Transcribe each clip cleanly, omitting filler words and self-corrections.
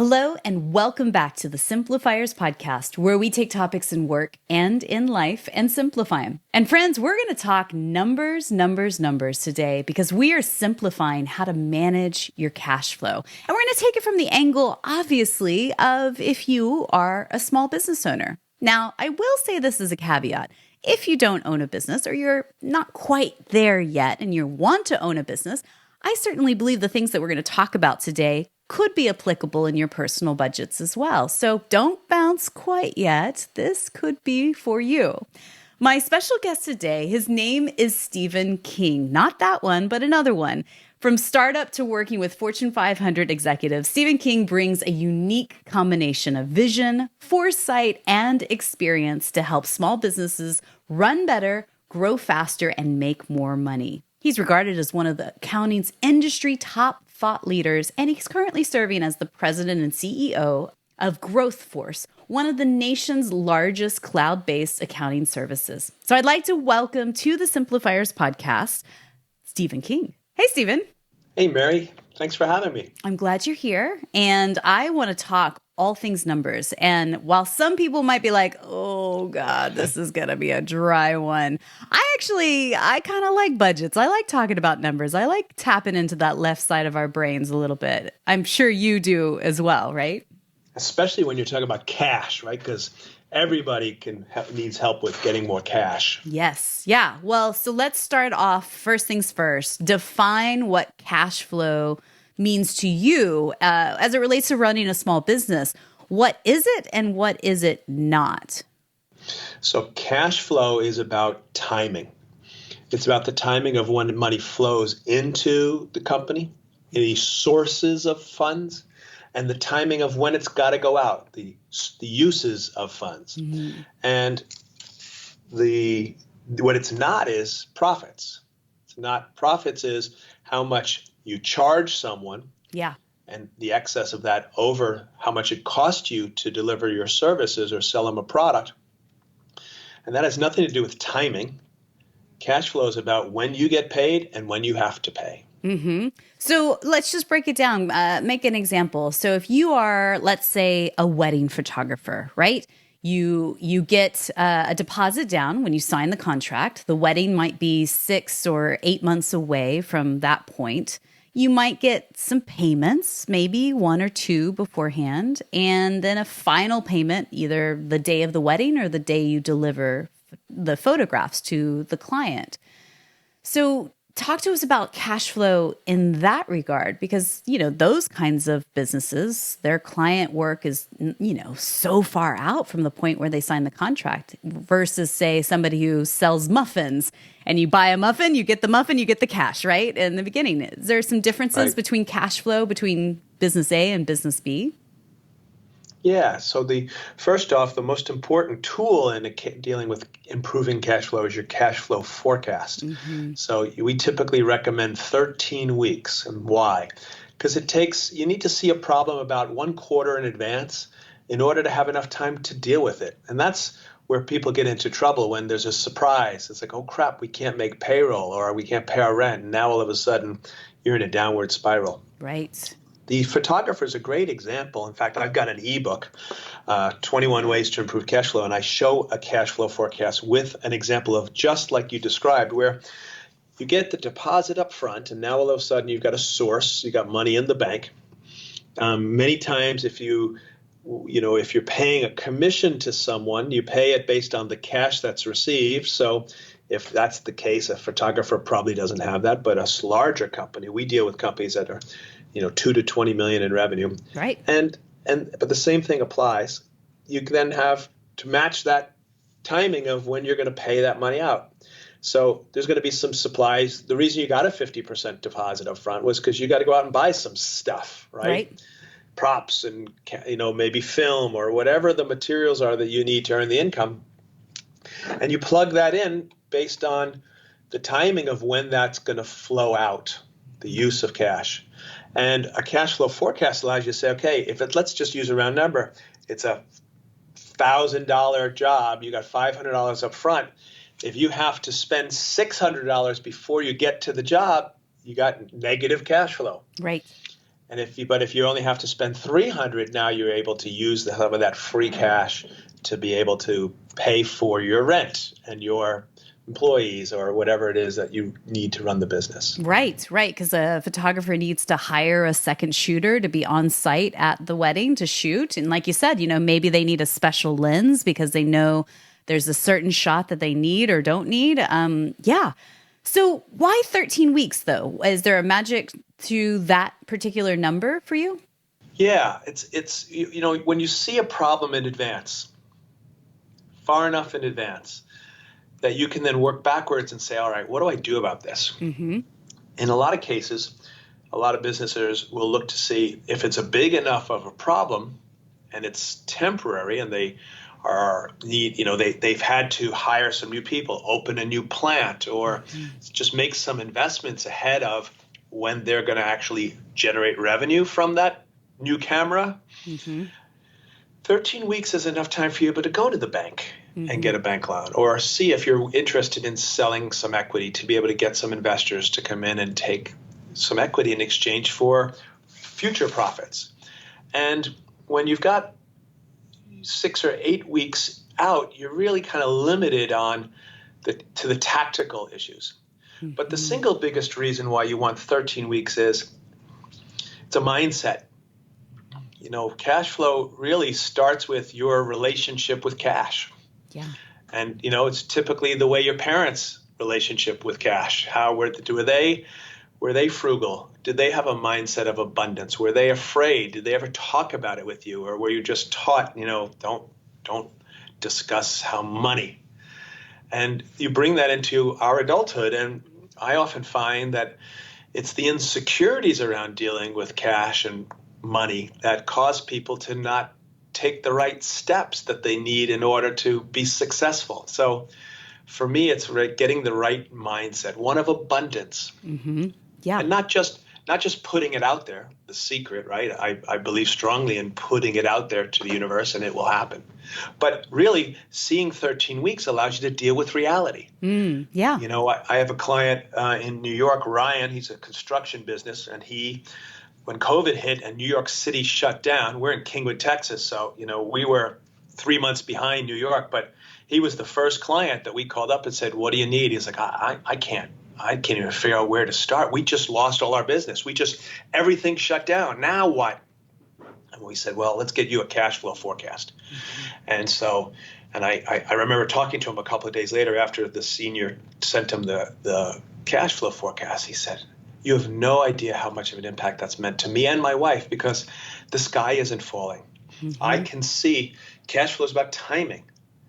Hello, and welcome back to the Simplifiers podcast, where we take topics in work and in life and simplify them. And friends, we're going to talk numbers today because we are simplifying how to manage your cash flow. And we're going to take it from the angle, obviously, of if you are a small business owner. Now, I will say this as a caveat. If you don't own a business or you're not quite there yet and you want to own a business, I certainly believe the things that we're going to talk about today could be applicable in your personal budgets as well. So don't bounce quite yet. This could be for you. My special guest today, his name is Stephen King. Not that one, but another one. From startup to working with Fortune 500 executives, Stephen King brings a unique combination of vision, foresight, and experience to help small businesses run better, grow faster, and make more money. He's regarded as one of the accounting's industry top thought leaders, and he's currently serving as the president and CEO of Growthforce, one of the nation's largest cloud-based accounting services. So I'd like to welcome to the Simplifiers podcast, Stephen King. Hey, Stephen. Hey, Mary. Thanks for having me. I'm glad you're here, and I want to talk all things numbers. And while some people might be like, oh God, this is going to be a dry one, I kind of like budgets. I like talking about numbers. I like tapping into that left side of our brains a little bit. I'm sure you do as well, right? Especially when you're talking about cash, right? Because everybody needs help with getting more cash. Yes. Yeah. Well, so let's start off first things first. Define what cash flow means to you as it relates to running a small business. What is it and what is it not? So cash flow is about timing. It's about the timing of when money flows into the company, any sources of funds, and the timing of when it's got to go out, the uses of funds. Mm-hmm. And what it's not is profits. It's not profits is how much you charge someone, and the excess of that over how much it costs you to deliver your services or sell them a product. And that has nothing to do with timing. Cash flow is about when you get paid and when you have to pay. Mm-hmm. So let's just break it down. Make an example. So if you are, let's say, a wedding photographer, right? You get a deposit down when you sign the contract. The wedding might be 6 or 8 months away from that point. You might get some payments, maybe 1 or 2 beforehand, and then a final payment either the day of the wedding or the day you deliver the photographs to the client. So talk to us about cash flow in that regard, because, those kinds of businesses, their client work is, so far out from the point where they sign the contract versus, say, somebody who sells muffins and you buy a muffin, you get the muffin, you get the cash, right? In the beginning, is there some differences between cash flow between business A and business B? Yeah. So first off, the most important tool in dealing with improving cash flow is your cash flow forecast. Mm-hmm. So we typically recommend 13 weeks. And why? Because you need to see a problem about 1 quarter in advance in order to have enough time to deal with it. And that's where people get into trouble when there's a surprise. It's like, oh crap, we can't make payroll or we can't pay our rent. And now all of a sudden you're in a downward spiral. Right. The photographer is a great example. In fact, I've got an ebook, 21 Ways to Improve Cash Flow, and I show a cash flow forecast with an example of just like you described, where you get the deposit up front, and now all of a sudden you've got a source, you got money in the bank. Many times if you're paying a commission to someone, you pay it based on the cash that's received. So if that's the case, a photographer probably doesn't have that, but a larger company, we deal with companies that are 2 to 20 million in revenue. Right. But the same thing applies. You then have to match that timing of when you're going to pay that money out. So there's going to be some supplies. The reason you got a 50% deposit up front was because you got to go out and buy some stuff, right? Props and maybe film or whatever the materials are that you need to earn the income. And you plug that in based on the timing of when that's going to flow out, the use of cash. And a cash flow forecast allows you to say, okay, let's just use a round number. It's a $1,000 job. You got $500 up front. If you have to spend $600 before you get to the job, you got negative cash flow. Right. And if you only have to spend 300, now you're able to use some of that free cash to be able to pay for your rent and your employees or whatever it is that you need to run the business. Right. Because a photographer needs to hire a second shooter to be on site at the wedding to shoot. And like you said, maybe they need a special lens because they know there's a certain shot that they need or don't need. Yeah. So why 13 weeks though? Is there a magic to that particular number for you? Yeah, it's when you see a problem in advance, far enough in advance, that you can then work backwards and say, all right, what do I do about this? Mm-hmm. In a lot of cases, a lot of businesses will look to see if it's a big enough of a problem and it's temporary and they've had to hire some new people, open a new plant, or just make some investments ahead of when they're going to actually generate revenue from that new camera. Mm-hmm. 13 weeks is enough time for you to go to the bank and get a bank loan, or see if you're interested in selling some equity to be able to get some investors to come in and take some equity in exchange for future profits. And when you've got 6 or 8 weeks out, you're really kind of limited to the tactical issues. Mm-hmm. But the single biggest reason why you want 13 weeks is it's a mindset. Cash flow really starts with your relationship with cash. Yeah. And, it's typically the way your parents' relationship with cash. Were they frugal? Did they have a mindset of abundance? Were they afraid? Did they ever talk about it with you? Or were you just taught, don't discuss how money? And you bring that into our adulthood. And I often find that it's the insecurities around dealing with cash and money that cause people to not take the right steps that they need in order to be successful. So for me, it's getting the right mindset, one of abundance. Mm-hmm. Yeah. And not just putting it out there, the secret, right? I believe strongly in putting it out there to the universe and it will happen. But really, seeing 13 weeks allows you to deal with reality. Yeah. I have a client in New York, Ryan. He's a construction business, and when COVID hit and New York City shut down, we're in Kingwood, Texas. So, we were 3 months behind New York, but he was the first client that we called up and said, what do you need? He's like, I can't even figure out where to start. We just lost all our business. Everything shut down. Now what? And we said, well, let's get you a cash flow forecast. Mm-hmm. And I remember talking to him a couple of days later after the senior sent him the cash flow forecast. He said, you have no idea how much of an impact that's meant to me and my wife, because the sky isn't falling. Mm-hmm. I can see cash flow is about timing.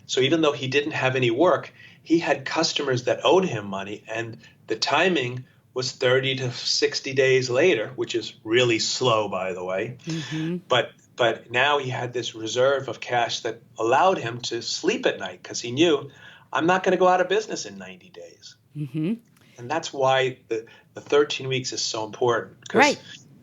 So even though he didn't have any work, he had customers that owed him money, and the timing was 30 to 60 days later, which is really slow, by the way. Mm-hmm. But now he had this reserve of cash that allowed him to sleep at night because he knew, I'm not going to go out of business in 90 days. Mm-hmm. And that's why the 13 weeks is so important, because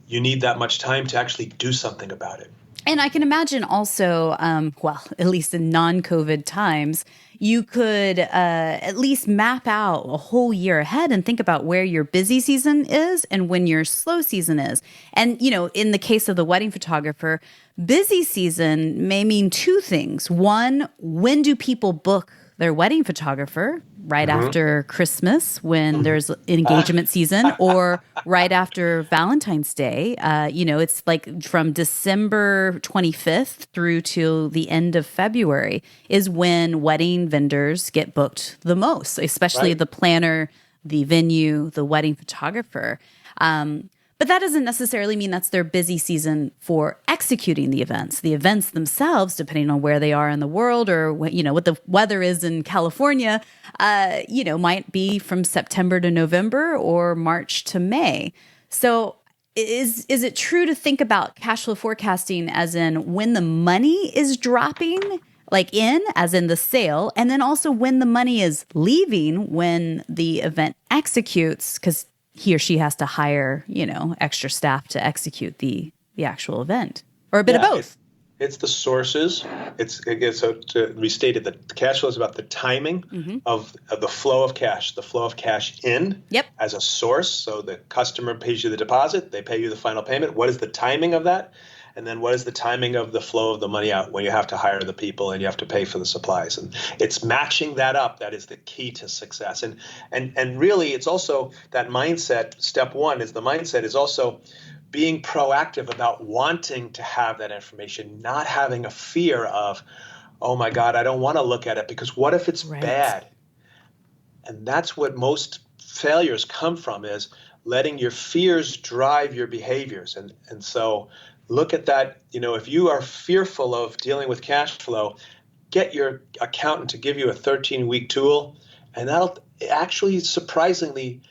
you need that much time to actually do something about it. And I can imagine also, at least in non-COVID times, you could at least map out a whole year ahead and think about where your busy season is and when your slow season is. And, in the case of the wedding photographer, busy season may mean two things. One, when do people book their wedding photographer? Right after Christmas when there's engagement season, or right after Valentine's Day. It's like from December 25th through till the end of February is when wedding vendors get booked the most, especially the planner, the venue, the wedding photographer. But that doesn't necessarily mean that's their busy season for executing the events. The events themselves, depending on where they are in the world or what the weather is in California, might be from September to November or March to May. So is it true to think about cash flow forecasting as in when the money is dropping, like as in the sale, and then also when the money is leaving when the event executes, because he or she has to hire, extra staff to execute the actual event, or a bit of both? It's the sources. It's again, so to restate it, the cash flow is about the timing of the flow of cash, the flow of cash in Yep. as a source. So the customer pays you the deposit, they pay you the final payment. What is the timing of that? And then what is the timing of the flow of the money out when you have to hire the people and you have to pay for the supplies? And it's matching that up that is the key to success. And really, it's also that mindset. Step one is the mindset is also being proactive about wanting to have that information, not having a fear of, oh my God, I don't want to look at it because what if it's bad? And that's what most failures come from, is letting your fears drive your behaviors. And so look at that. If you are fearful of dealing with cash flow, get your accountant to give you a 13-week tool, and that'll actually surprisingly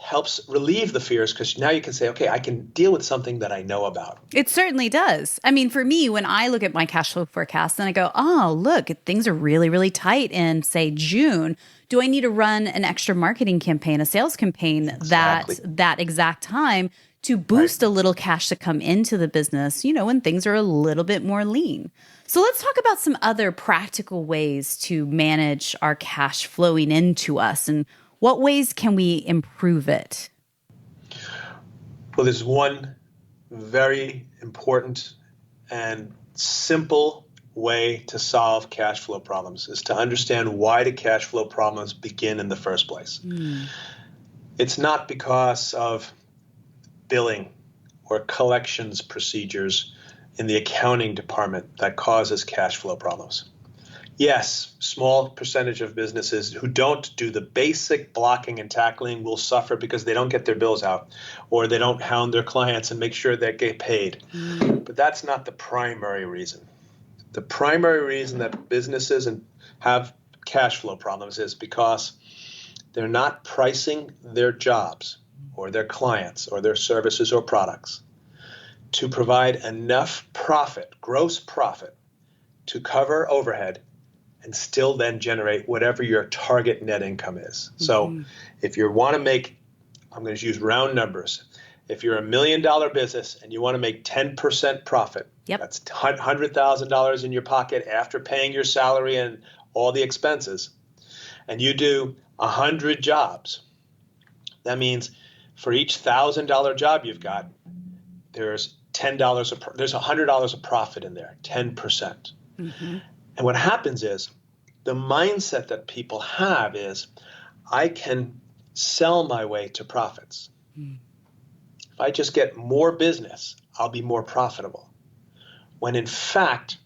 helps relieve the fears, because now you can say, okay, I can deal with something that I know about. It certainly does. I mean, for me, when I look at my cash flow forecast and I go, oh, look, things are really, really tight in, say, June. Do I need to run an extra marketing campaign, a sales campaign that exact time to boost a little cash to come into the business, when things are a little bit more lean? So let's talk about some other practical ways to manage our cash flowing into us, and what ways can we improve it? Well, there's one very important and simple way to solve cash flow problems, is to understand why do cash flow problems begin in the first place. It's not because of billing or collections procedures in the accounting department that causes cash flow problems. Yes, small percentage of businesses who don't do the basic blocking and tackling will suffer because they don't get their bills out, or they don't hound their clients and make sure they get paid. But that's not the primary reason. The primary reason that businesses have cash flow problems is because they're not pricing their jobs or their clients or their services or products to provide enough profit, gross profit, to cover overhead and still then generate whatever your target net income is. So if you want to make, I'm going to use round numbers. If you're $1 million business and you want to make 10% profit, that's $100,000 in your pocket after paying your salary and all the expenses, and you do 100 jobs, that means for each $1,000 job you've got, there's there's $100 of profit in there, 10%. And what happens is the mindset that people have is, I can sell my way to profits. If I just get more business, I'll be more profitable. When in fact,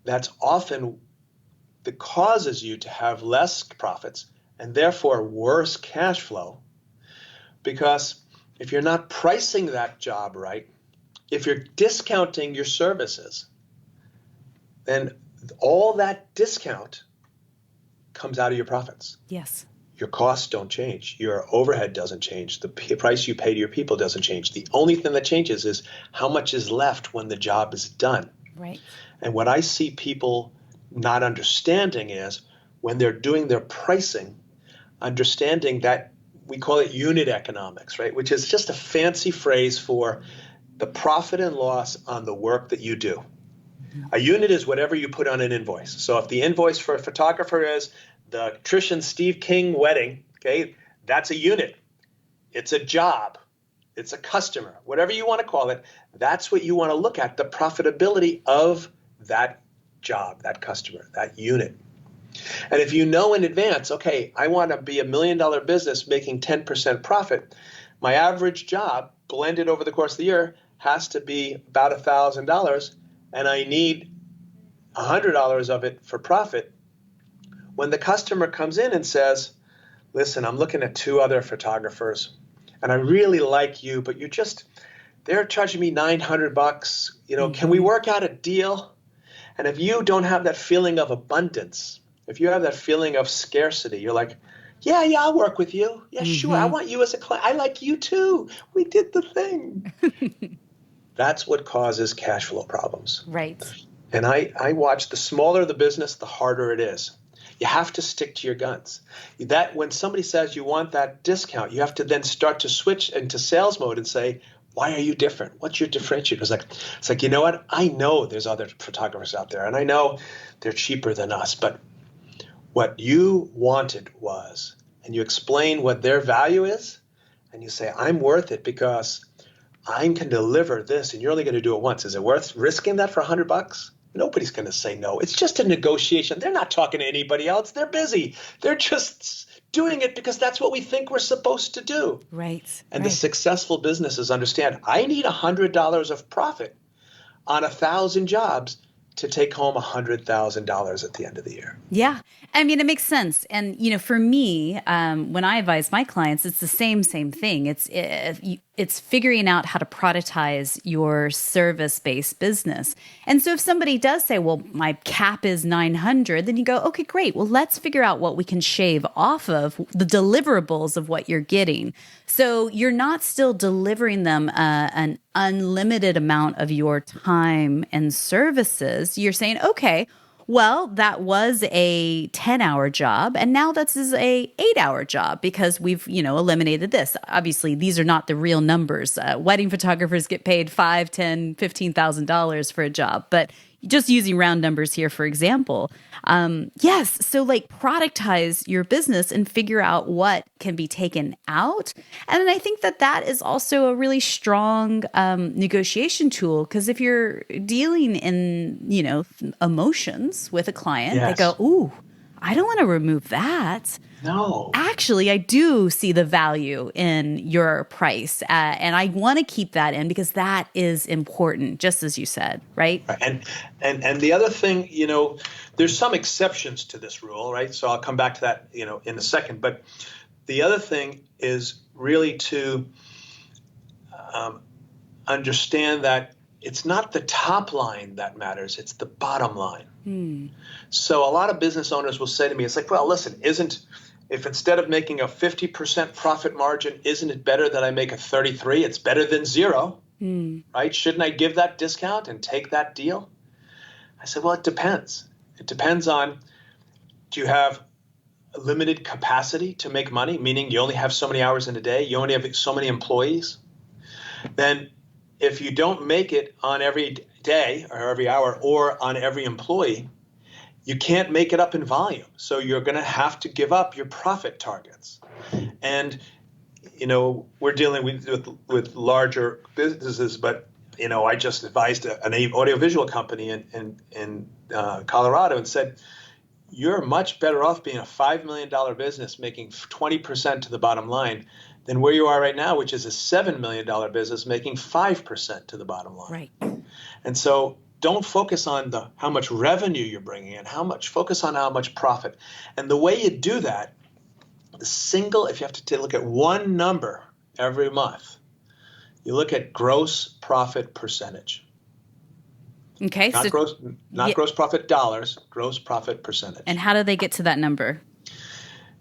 that's often that causes you to have less profits and therefore worse cash flow. Because if you're not pricing that job right, if you're discounting your services, then all that discount comes out of your profits. Yes. Your costs don't change. Your overhead doesn't change. The price you pay to your people doesn't change. The only thing that changes is how much is left when the job is done. Right. And what I see people not understanding is, when they're doing their pricing, understanding that we call it unit economics, right? Which is just a fancy phrase for the profit and loss on the work that you do. A unit is whatever you put on an invoice. So if the invoice for a photographer is the Trish and Steve King wedding, okay, that's a unit. It's a job. It's a customer. Whatever you want to call it, that's what you want to look at, the profitability of that job, that customer, that unit. And if you know in advance, okay, I want to be $1 million business making 10% profit, my average job blended over the course of the year has to be about $1,000, and I need $100 of it for profit. When the customer comes in and says, listen, I'm looking at 2 other photographers and I really like you, but they're charging me $900. Can we work out a deal? And if you don't have that feeling of abundance, if you have that feeling of scarcity, you're like, yeah, I'll work with you. Yeah, sure. I want you as a client. I like you too. We did the thing. That's what causes cash flow problems. Right. And I watch, the smaller the business, the harder it is. You have to stick to your guns. That when somebody says you want that discount, you have to then start to switch into sales mode and say, Why are you different? What's your differentiator? It's like, you know what? I know there's other photographers out there, and I know they're cheaper than us, but what you wanted was, and you explain what their value is, and you say, I'm worth it because I can deliver this, and you're only going to do it once. Is it worth risking that for $100? Nobody's going to say no. It's just a negotiation. They're not talking to anybody else. They're busy. They're just doing it because that's what we think we're supposed to do. Right. And the successful businesses understand, I need $100 of profit on 1,000 jobs to take home $100,000 at the end of the year. Yeah. I mean, it makes sense. And, for me, when I advise my clients, it's the same thing. It's figuring out how to productize your service-based business. And so if somebody does say, well, my cap is 900, then you go, okay, great. Well, let's figure out what we can shave off of the deliverables of what you're getting. So you're not still delivering them an unlimited amount of your time and services. You're saying, okay, well, that was a 10-hour job, and now this is a 8-hour job because we've, eliminated this. Obviously, these are not the real numbers. Wedding photographers get paid $5,000, $10,000, $15,000 for a job, but just using round numbers here, for example. Yes, so productize your business and figure out what can be taken out. And I think that is also a really strong negotiation tool, because if you're dealing in, emotions with a client, Yes. They go, ooh, I don't want to remove that. No. Actually, I do see the value in your price, and I want to keep that in because that is important, just as you said, right? And the other thing, there's some exceptions to this rule, right? So I'll come back to that, in a second. But the other thing is really to understand that it's not the top line that matters, it's the bottom line. So a lot of business owners will say to me, it's like, well, listen, if instead of making a 50% profit margin, isn't it better that I make a 33? It's better than zero, right? Shouldn't I give that discount and take that deal? I said, well, it depends. It depends on, do you have a limited capacity to make money, meaning you only have so many hours in a day, you only have so many employees? Then if you don't make it on every day or every hour or on every employee, you can't make it up in volume. So you're going to have to give up your profit targets. And, we're dealing with larger businesses, but, I just advised an audiovisual company in Colorado and said, you're much better off being a $5 million business making 20% to the bottom line than where you are right now, which is a $7 million business making 5% to the bottom line. Right. And so don't focus on how much revenue you're bringing in, focus on how much profit. And the way you do that, if you have to look at one number every month, you look at gross profit percentage. Okay. Not gross profit dollars, gross profit percentage. And how do they get to that number?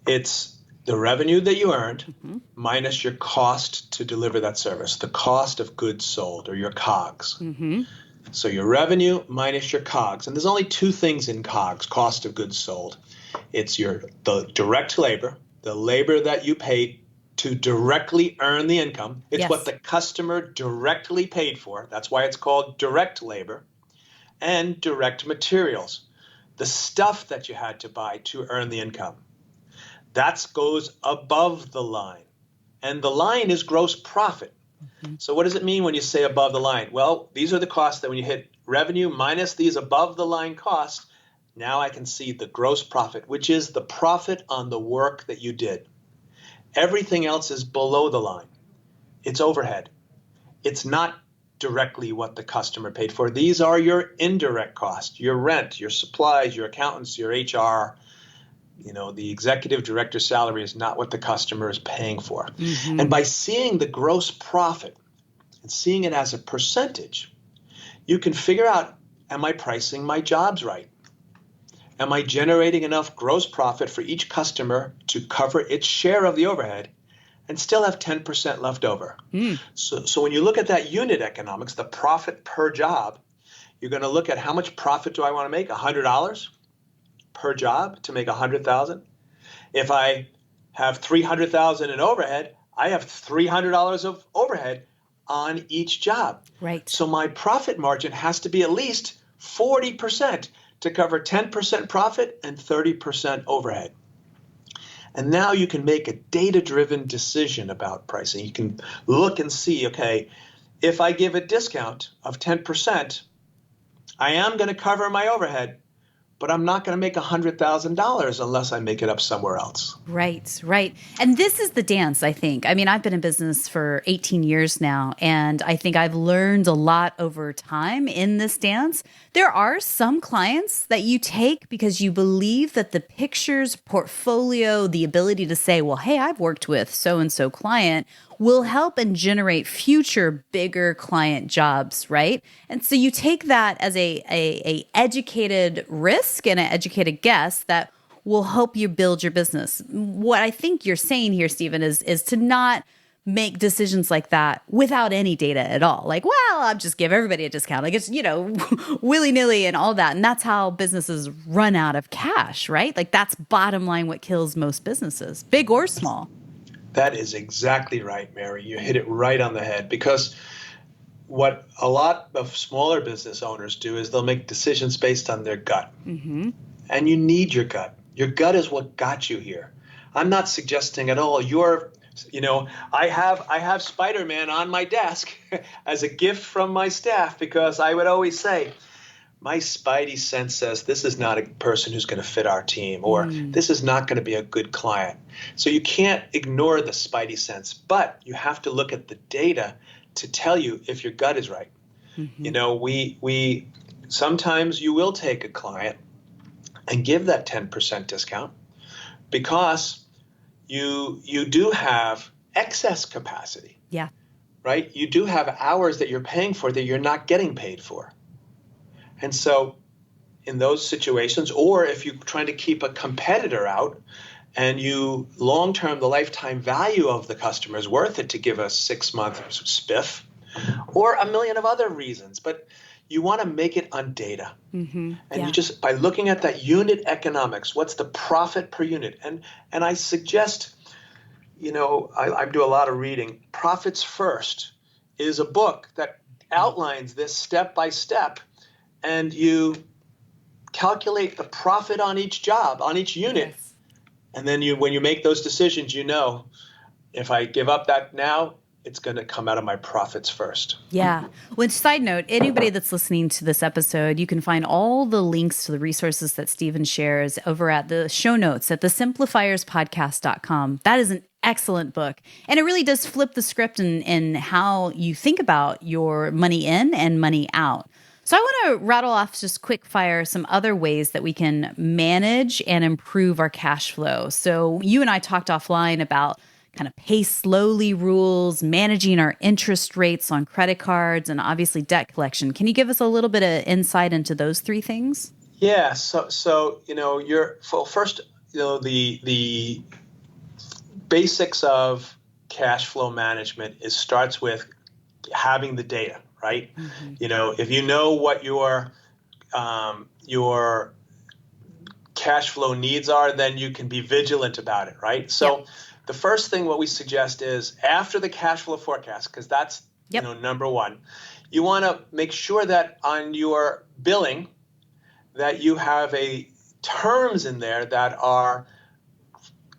It's the revenue that you earned minus your cost to deliver that service, the cost of goods sold, or your COGS. So your revenue minus your COGS. And there's only two things in COGS, cost of goods sold. It's the direct labor, the labor that you paid to directly earn the income. It's what the customer directly paid for. That's why it's called direct labor. And direct materials, the stuff that you had to buy to earn the income. That goes above the line. And the line is gross profit. So what does it mean when you say above the line? Well, these are the costs that when you hit revenue minus these above the line costs, now I can see the gross profit, which is the profit on the work that you did. Everything else is below the line. It's overhead. It's not directly what the customer paid for. These are your indirect costs, your rent, your supplies, your accountants, your HR. The executive director's salary is not what the customer is paying for. And by seeing the gross profit and seeing it as a percentage, you can figure out, am I pricing my jobs right? Am I generating enough gross profit for each customer to cover its share of the overhead and still have 10% left over? So when you look at that unit economics, the profit per job, you're going to look at how much profit do I want to make? $100 per job to make $100,000. If I have $300,000 in overhead, I have $300 of overhead. on each job. Right. So my profit margin has to be at least 40% to cover 10% profit and 30% overhead. And now you can make a data-driven decision about pricing. You can look and see, okay, if I give a discount of 10%, I am going to cover my overhead, but I'm not going to make $100,000 unless I make it up somewhere else. Right, right. And this is the dance, I think. I mean, I've been in business for 18 years now, and I think I've learned a lot over time in this dance. There are some clients that you take because you believe that the pictures, portfolio, the ability to say, well, hey, I've worked with so-and-so client will help and generate future bigger client jobs, right? And so you take that as a educated risk and an educated guess that will help you build your business. What I think you're saying here, Stephen, is to not make decisions like that without any data at all. Like, well, I'll just give everybody a discount. Like it's, willy-nilly and all that. And that's how businesses run out of cash, right? Like that's bottom line what kills most businesses, big or small. That is exactly right, Mary. You hit it right on the head, because what a lot of smaller business owners do is they'll make decisions based on their gut. Mm-hmm. And you need your gut. Your gut is what got you here. I'm not suggesting at all I have Spider-Man on my desk as a gift from my staff, because I would always say, my spidey sense says this is not a person who's going to fit our team, or this is not going to be a good client. So you can't ignore the spidey sense, but you have to look at the data to tell you if your gut is right. Mm-hmm. We sometimes you will take a client and give that 10% discount because you do have excess capacity. Yeah. Right? You do have hours that you're paying for that you're not getting paid for. And so in those situations, or if you're trying to keep a competitor out and you long-term, the lifetime value of the customer is worth it to give a 6-month spiff, or a million of other reasons, but you want to make it on data. Mm-hmm. And you just, by looking at that unit economics, what's the profit per unit? And I suggest, I do a lot of reading. Profits First is a book that outlines this step by step. And you calculate the profit on each job, on each unit. Yes. And then when you make those decisions, if I give up that now, it's going to come out of my profits first. Yeah. Well, side note, anybody that's listening to this episode, you can find all the links to the resources that Stephen shares over at the show notes at thesimplifierspodcast.com. That is an excellent book. And it really does flip the script in how you think about your money in and money out. So I want to rattle off just quick fire some other ways that we can manage and improve our cash flow. So you and I talked offline about kind of pay slowly rules, managing our interest rates on credit cards, and obviously debt collection. Can you give us a little bit of insight into those three things? Yeah. So first, the basics of cash flow management starts with having the data. Right? Mm-hmm. If you know what your cash flow needs are, then you can be vigilant about it, right? So the first thing what we suggest is after the cash flow forecast, because that's number one, you want to make sure that on your billing that you have terms in there that are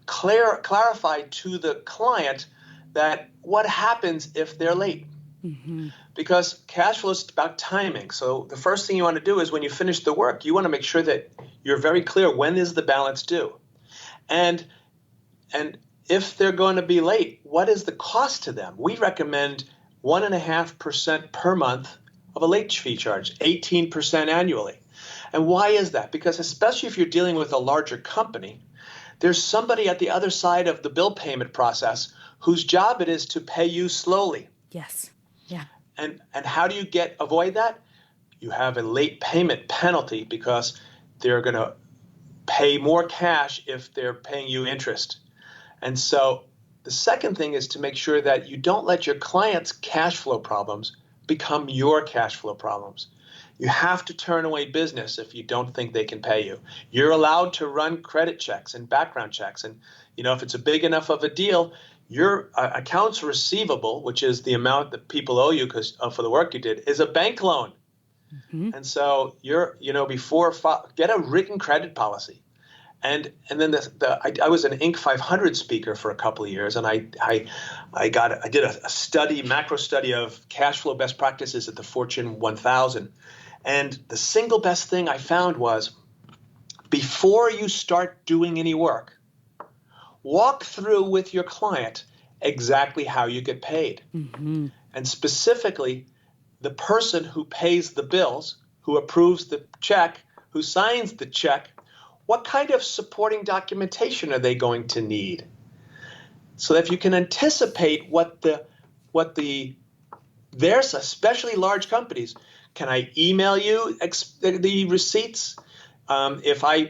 clarified to the client that what happens if they're late. Mm-hmm. Because cash flow is about timing. So the first thing you want to do is when you finish the work, you want to make sure that you're very clear when is the balance due. And if they're going to be late, what is the cost to them? We recommend 1.5% per month of a late fee charge, 18% annually. And why is that? Because especially if you're dealing with a larger company, there's somebody at the other side of the bill payment process whose job it is to pay you slowly. Yes. Yeah. And how do you avoid that? You have a late payment penalty because they're going to pay more cash if they're paying you interest. And so the second thing is to make sure that you don't let your clients' cash flow problems become your cash flow problems. You have to turn away business if you don't think they can pay you. You're allowed to run credit checks and background checks. And, if it's a big enough of a deal, your accounts receivable, which is the amount that people owe you because for the work you did, is a bank loan. Mm-hmm. And so get a written credit policy. And then I was an Inc. 500 speaker for a couple of years, and I did a macro study of cash flow best practices at the Fortune 1000. And the single best thing I found was, before you start doing any work, walk through with your client exactly how you get paid. Mm-hmm. And specifically, the person who pays the bills, who approves the check, who signs the check, what kind of supporting documentation are they going to need? So that if you can anticipate there's especially large companies, can I email you the receipts? If I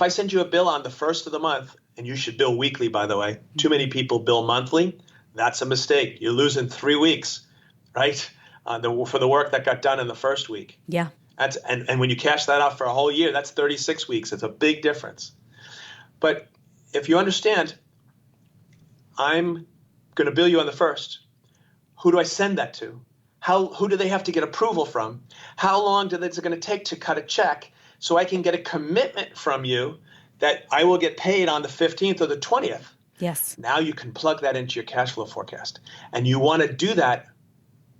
send you a bill on the first of the month, and you should bill weekly, by the way. Too many people bill monthly. That's a mistake. You're losing 3 weeks, right? For the work that got done in the first week. Yeah. And when you cash that out for a whole year, that's 36 weeks. It's a big difference. But if you understand, I'm going to bill you on the first. Who do I send that to? Who do they have to get approval from? How long is it going to take to cut a check so I can get a commitment from you that I will get paid on the 15th or the 20th? Yes. Now you can plug that into your cash flow forecast. And you want to do that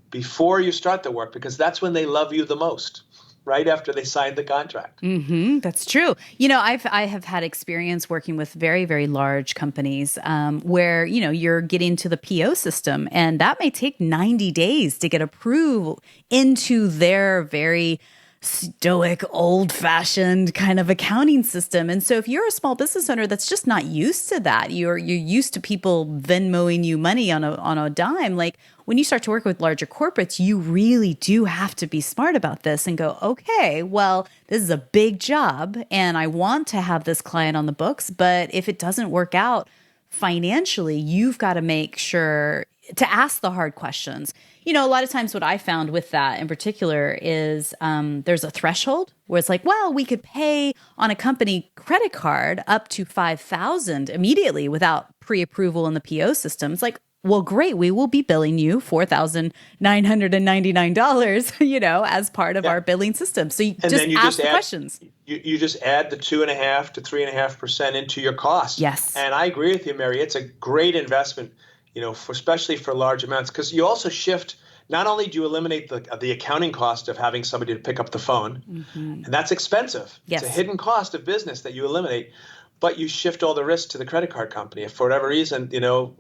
before you start the work, because that's when they love you the most, right after they sign the contract. Mm-hmm. That's true. I have had experience working with very, very large companies where, you're getting to the PO system, and that may take 90 days to get approval into their very stoic, old-fashioned kind of accounting system. And so if you're a small business owner that's just not used to that, you're used to people Venmoing you money on a dime, like when you start to work with larger corporates, you really do have to be smart about this and go, okay, well, this is a big job and I want to have this client on the books, but if it doesn't work out financially, you've got to make sure to ask the hard questions. A lot of times what I found with that in particular is there's a threshold where it's like, well, we could pay on a company credit card up to $5,000 immediately without pre-approval in the PO system. It's like, well, great, we will be billing you $4,999, as part of our billing system. So you ask the questions. You just add the 2.5% to 3.5% into your cost. Yes. And I agree with you, Mary. It's a great investment, especially for large amounts, because you also shift. Not only do you eliminate the accounting cost of having somebody to pick up the phone, mm-hmm. and that's expensive. Yes. It's a hidden cost of business that you eliminate. But you shift all the risk to the credit card company. If for whatever reason,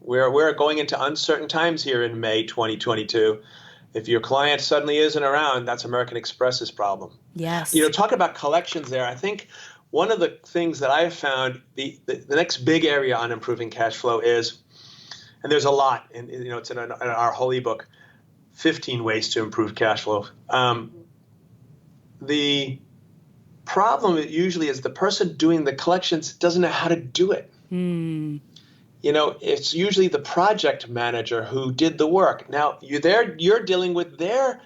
we're going into uncertain times here in May 2022. If your client suddenly isn't around, that's American Express's problem. Yes. Talk about collections there. I think one of the things that I have found, the next big area on improving cash flow is, and there's a lot, and it's in our whole ebook, 15 ways to improve cash flow. The problem usually is the person doing the collections doesn't know how to do it. It's usually the project manager who did the work. Now you're dealing with their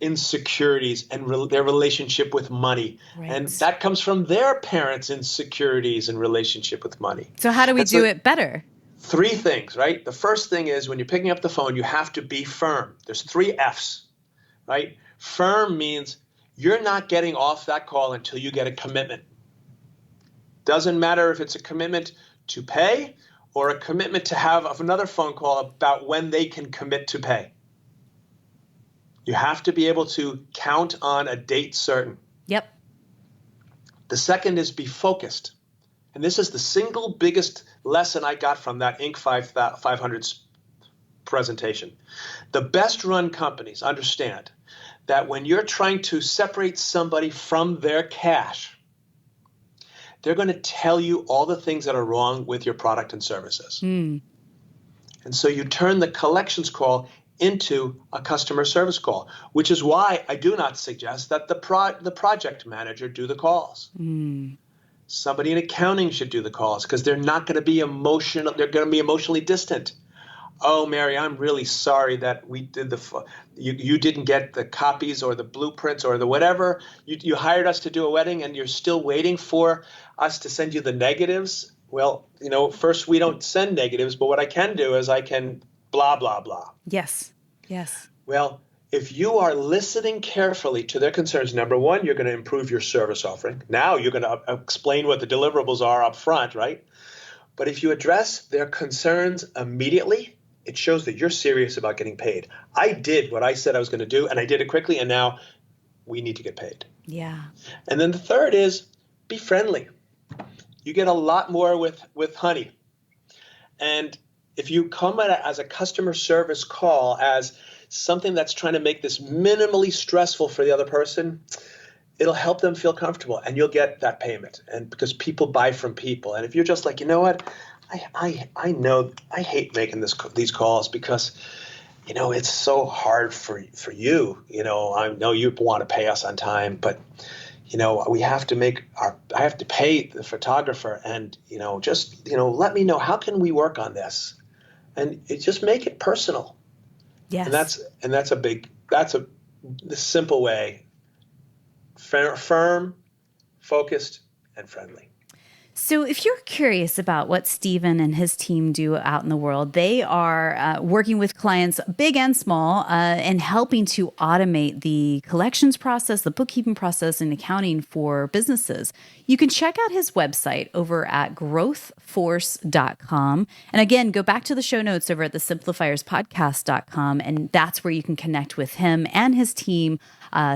insecurities and their relationship with money. Right. And that comes from their parents' insecurities and relationship with money. So how do we do it better? 3 things, right? The first thing is when you're picking up the phone, you have to be firm. There's 3 F's, right? Firm means you're not getting off that call until you get a commitment. Doesn't matter if it's a commitment to pay or a commitment to have another phone call about when they can commit to pay. You have to be able to count on a date certain. Yep. The second is be focused. And this is the single biggest lesson I got from that Inc. 500 presentation. The best run companies understand that when you're trying to separate somebody from their cash, they're going to tell you all the things that are wrong with your product and services. And so you turn the collections call into a customer service call, which is why I do not suggest that the project manager do the calls. Somebody in accounting should do the calls because they're not going to be emotional. They're going to be emotionally distant. Oh, Mary, I'm really sorry that we did you didn't get the copies or the blueprints or the whatever. You hired us to do a wedding and you're still waiting for us to send you the negatives. Well, first, we don't send negatives, but what I can do is I can blah, blah, blah. Yes. Yes. Well, if you are listening carefully to their concerns, number one, you're going to improve your service offering. Now you're going to explain what the deliverables are up front, right? But if you address their concerns immediately, it shows that you're serious about getting paid. I did what I said I was going to do, and I did it quickly, and now we need to get paid. Yeah. And then the third is be friendly. You get a lot more with honey. And if you come at it as a customer service call, as something that's trying to make this minimally stressful for the other person, it'll help them feel comfortable, and you'll get that payment. And because people buy from people. And if you're just like, you know what, I know I hate making these calls because, it's so hard for you. I know you want to pay us on time, but I have to pay the photographer, and just let me know, how can we work on this? And just make it personal. Yes. And that's the simple way. Firm, focused, and friendly. So if you're curious about what Stephen and his team do out in the world, they are working with clients, big and small, and helping to automate the collections process, the bookkeeping process, and accounting for businesses. You can check out his website over at growthforce.com. And again, go back to the show notes over at the simplifierspodcast.com, and that's where you can connect with him and his team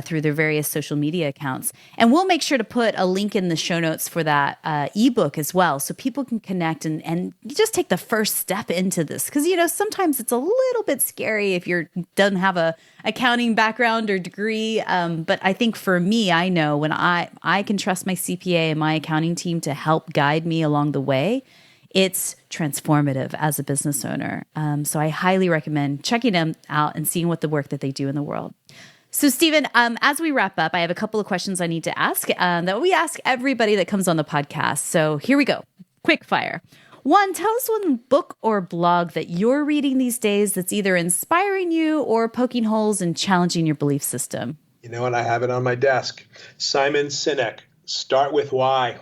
through their various social media accounts. And we'll make sure to put a link in the show notes for that ebook as well, so people can connect and just take the first step into this. Because, sometimes it's a little bit scary if you don't have a accounting background or degree. But I think for me, I know when I can trust my CPA and my accounting team to help guide me along the way, it's transformative as a business owner. So I highly recommend checking them out and seeing what the work that they do in the world. So, Stephen, as we wrap up, I have a couple of questions I need to ask that we ask everybody that comes on the podcast. So here we go. Quick fire. One, tell us one book or blog that you're reading these days that's either inspiring you or poking holes and challenging your belief system. And I have it on my desk. Simon Sinek, Start with Why.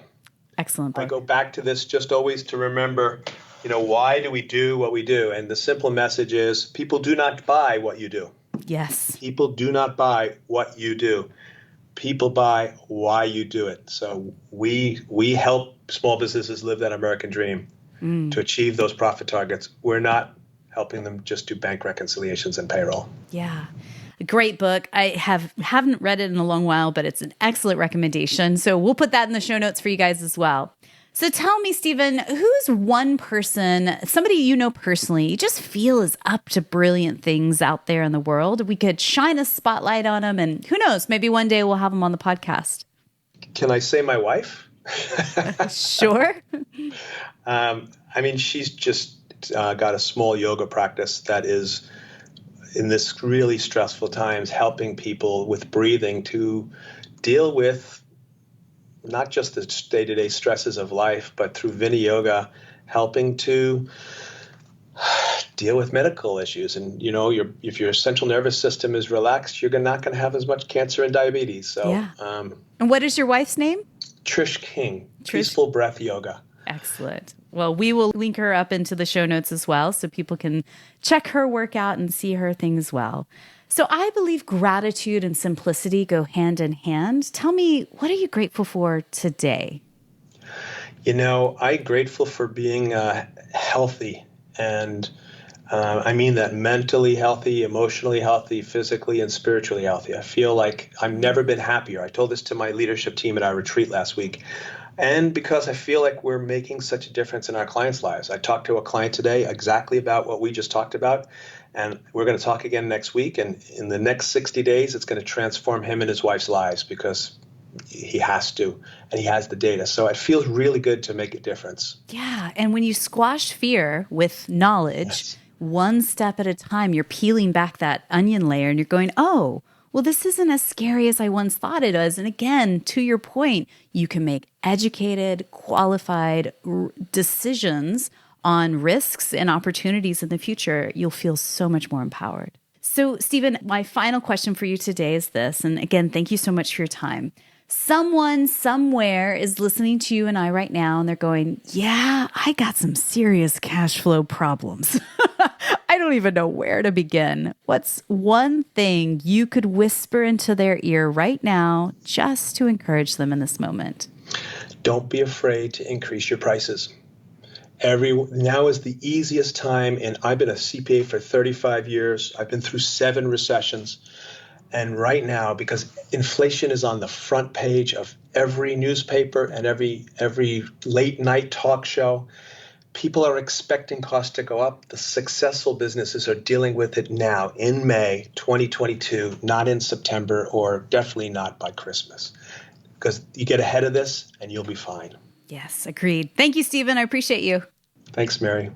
Excellent book. I go back to this just always to remember, why do we do what we do? And the simple message is people do not buy what you do. Yes. People do not buy what you do. People buy why you do it. So we help small businesses live that American dream to achieve those profit targets. We're not helping them just do bank reconciliations and payroll. Yeah. A great book. I haven't read it in a long while, but it's an excellent recommendation. So we'll put that in the show notes for you guys as well. So tell me, Stephen, who's one person, somebody you know personally, you just feel is up to brilliant things out there in the world? We could shine a spotlight on them, and who knows, maybe one day we'll have them on the podcast. Can I say my wife? Sure. She's just got a small yoga practice that is, in this really stressful times, helping people with breathing to deal with not just the day-to-day stresses of life, but through Vini Yoga, helping to deal with medical issues. And, if your central nervous system is relaxed, you're not going to have as much cancer and diabetes. So, yeah. And what is your wife's name? Trish King, Peaceful Breath Yoga. Excellent. Well, we will link her up into the show notes as well, so people can check her work out and see her thing as well. So I believe gratitude and simplicity go hand in hand. Tell me, what are you grateful for today? I'm grateful for being healthy. And I mean that mentally healthy, emotionally healthy, physically and spiritually healthy. I feel like I've never been happier. I told this to my leadership team at our retreat last week. And because I feel like we're making such a difference in our clients' lives. I talked to a client today exactly about what we just talked about. And we're going to talk again next week. And in the next 60 days, it's going to transform him and his wife's lives because he has to, and he has the data. So it feels really good to make a difference. Yeah. And when you squash fear with knowledge, yes, one step at a time, you're peeling back that onion layer and you're going, oh, well, this isn't as scary as I once thought it was. And again, to your point, you can make educated, qualified decisions on risks and opportunities in the future. You'll feel so much more empowered. So, Stephen, my final question for you today is this. And again, thank you so much for your time. Someone somewhere is listening to you and I right now, and they're going, yeah, I got some serious cash flow problems. I don't even know where to begin. What's one thing you could whisper into their ear right now just to encourage them in this moment? Don't be afraid to increase your prices. Now is the easiest time, and I've been a CPA for 35 years. I've been through 7 recessions. And right now, because inflation is on the front page of every newspaper and every late night talk show, people are expecting costs to go up. The successful businesses are dealing with it now in May 2022, not in September, or definitely not by Christmas. Because you get ahead of this and you'll be fine. Yes, agreed. Thank you, Stephen. I appreciate you. Thanks, Mary.